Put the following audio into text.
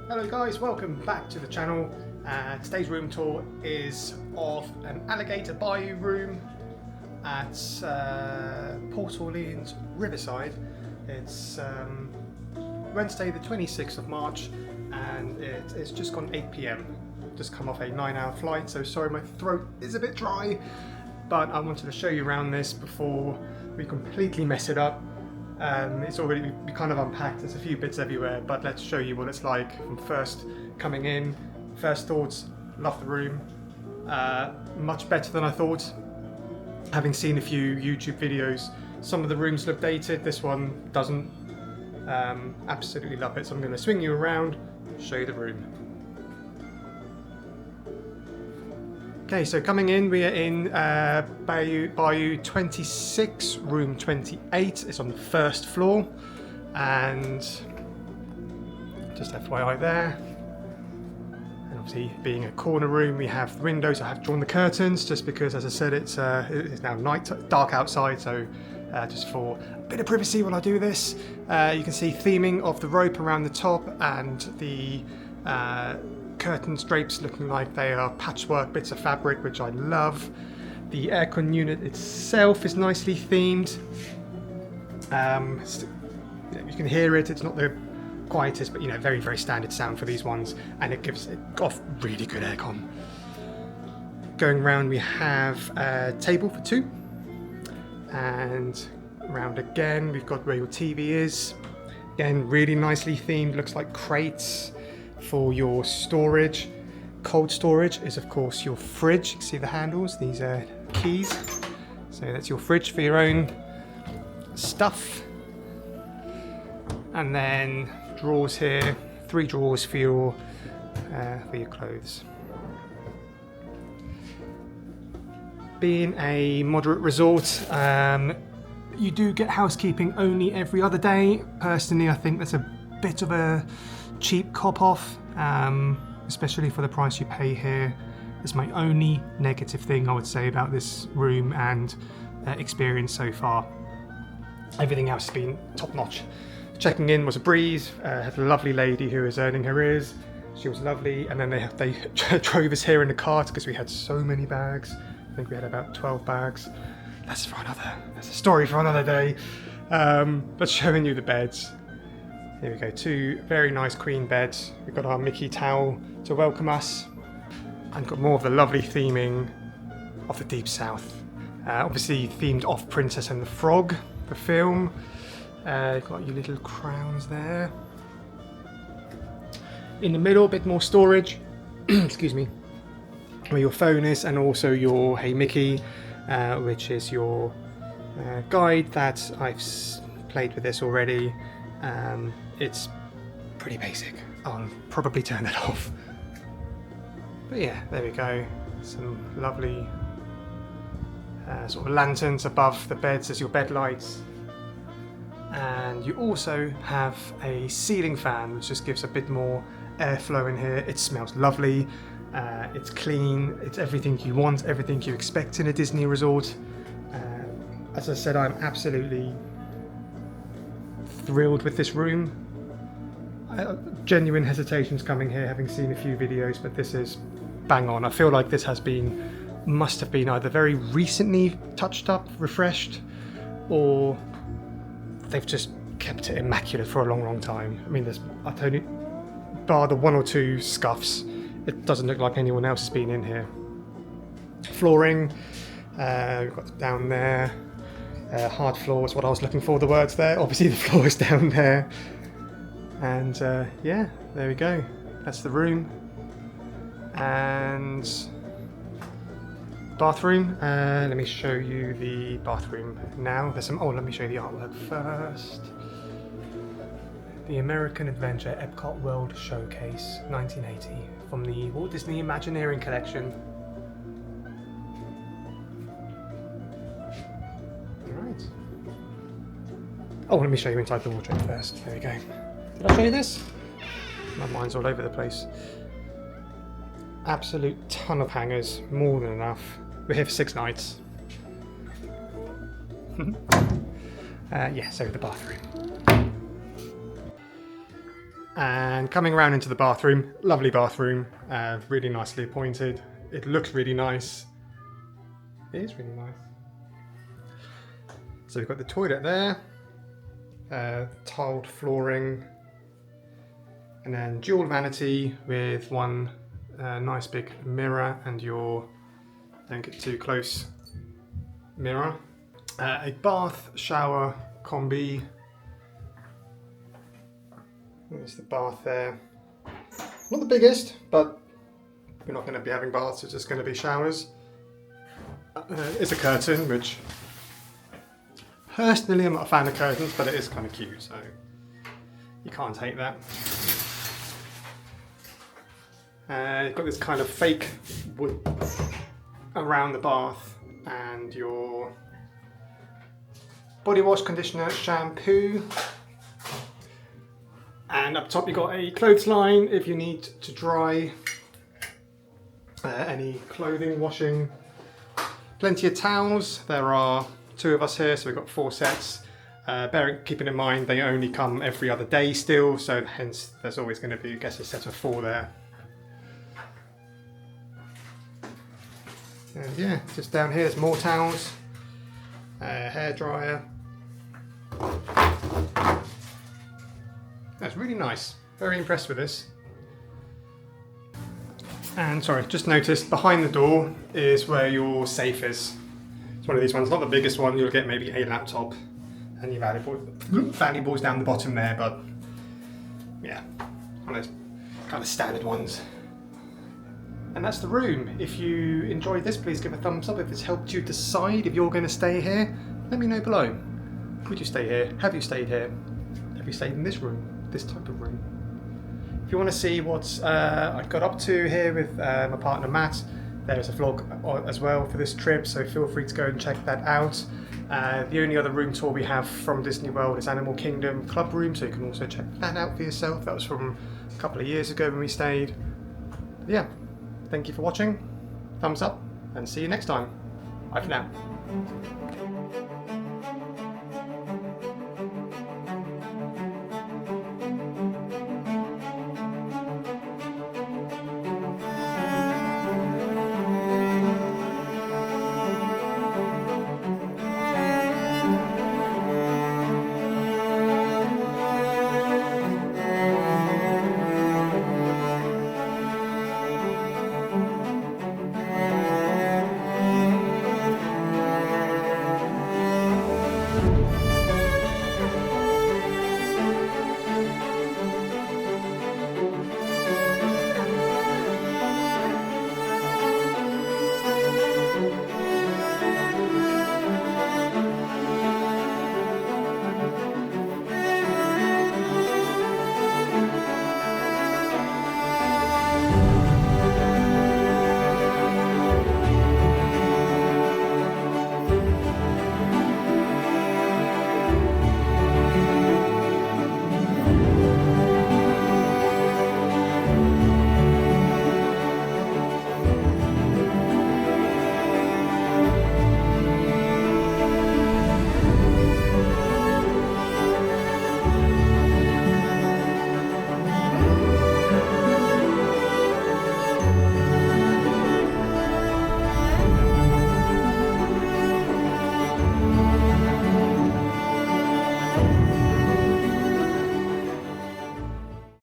Hello guys, welcome back to the channel. Today's room tour is of an Alligator Bayou room at Port Orleans Riverside. It's Wednesday the 26th of March and it's just gone 8 PM. Just come off a 9-hour flight, so sorry my throat is a bit dry, but I wanted to show you around this before we completely mess it up. It's already we kind of unpacked, there's a few bits everywhere, but let's show you what it's like from first coming in. First thoughts, love the room, much better than I thought. Having seen a few YouTube videos, some of the rooms look dated, this one doesn't. Absolutely love it, so I'm going to swing you around, show you the room. Okay, so coming in, we are in Bayou 26, room 28. It's on the first floor, and just FYI there. And obviously, being a corner room, we have windows. I have drawn the curtains just because, as I said, it's now dark outside, so just for a bit of privacy while I do this. You can see theming of the rope around the top and the curtains, drapes looking like they are patchwork bits of fabric, which I love. The aircon unit itself is nicely themed. You can hear it, it's not the quietest, but very, very standard sound for these ones, and it gives it off really good aircon. Going round, we have a table for two, and round again we've got where your TV is. Again, really nicely themed, looks like crates for your storage. Cold storage is of course your fridge. You can see the handles, these are keys, so that's your fridge for your own stuff. And then drawers here, 3 drawers for your clothes. Being a moderate resort, you do get housekeeping only every other day. Personally, I think that's a bit of a cheap cop-off, especially for the price you pay here. It's my only negative thing I would say about this room and experience so far. Everything else has been top-notch. Checking in was a breeze. Had a lovely lady who was earning her ears. She was lovely, and then they drove us here in the cart because we had so many bags. I think we had about 12 bags. That's a story for another day. But showing you the beds. Here we go, 2 very nice queen beds. We've got our Mickey towel to welcome us, and got more of the lovely theming of the Deep South. Obviously themed off Princess and the Frog, the film. You've got your little crowns there. In the middle, a bit more storage, excuse me, where your phone is, and also your Hey Mickey, which is your guide that I've played with this already. It's pretty basic. I'll probably turn it off. But yeah, there we go. Some lovely sort of lanterns above the beds as your bed lights. And you also have a ceiling fan, which just gives a bit more airflow in here. It smells lovely. It's clean. It's everything you want, everything you expect in a Disney resort. As I said, I'm absolutely thrilled with this room. Genuine hesitations coming here, having seen a few videos, but this is bang on. I feel like this must have been either very recently touched up, refreshed, or they've just kept it immaculate for a long, long time. I mean, I tell you, bar the 1 or 2 scuffs, it doesn't look like anyone else has been in here. Flooring, we've got down there. Hard floor is what I was looking for, the words there. Obviously the floor is down there. And yeah, there we go. That's the room. And bathroom. Let me show you the bathroom now. Let me show you the artwork first. The American Adventure Epcot World Showcase 1980 from the Walt Disney Imagineering Collection. Oh, let me show you inside the wardrobe first. There we go. Did I show you this? My mind's all over the place. Absolute ton of hangers, more than enough. We're here for 6 nights. Yeah, so the bathroom. And coming around into the bathroom, lovely bathroom, really nicely appointed. It looks really nice. It is really nice. So we've got the toilet there, tiled flooring, and then dual vanity with one nice big mirror and your, don't get too close, mirror. A bath, shower, combi. There's the bath there. Not the biggest, but we're not going to be having baths, it's just going to be showers. It's a curtain, which personally I'm not a fan of curtains, but it is kind of cute, so you can't hate that. You've got this kind of fake wood around the bath, and your body wash, conditioner, shampoo. And up top you've got a clothesline if you need to dry any clothing, washing. Plenty of towels. There are 2 of us here, so we've got 4 sets. Keeping in mind they only come every other day still, so hence there's always going to be, I guess, a set of 4 there. And yeah, just down here there's more towels, hair dryer. That's really nice. Very impressed with this. And sorry, just noticed behind the door is where your safe is. It's one of these ones, not the biggest one. You'll get maybe a laptop and your valuables down the bottom there, but yeah, one of those kind of standard ones. And that's the room. If you enjoyed this, please give a thumbs up. If it's helped you decide if you're going to stay here, let me know below. Would you stay here? Have you stayed here? Have you stayed in this room? This type of room? If you want to see what I got up to here with my partner Matt, there's a vlog as well for this trip, so feel free to go and check that out. The only other room tour we have from Disney World is Animal Kingdom Club Room, so you can also check that out for yourself. That was from a couple of years ago when we stayed. But yeah, thank you for watching, thumbs up, and see you next time. Bye for now.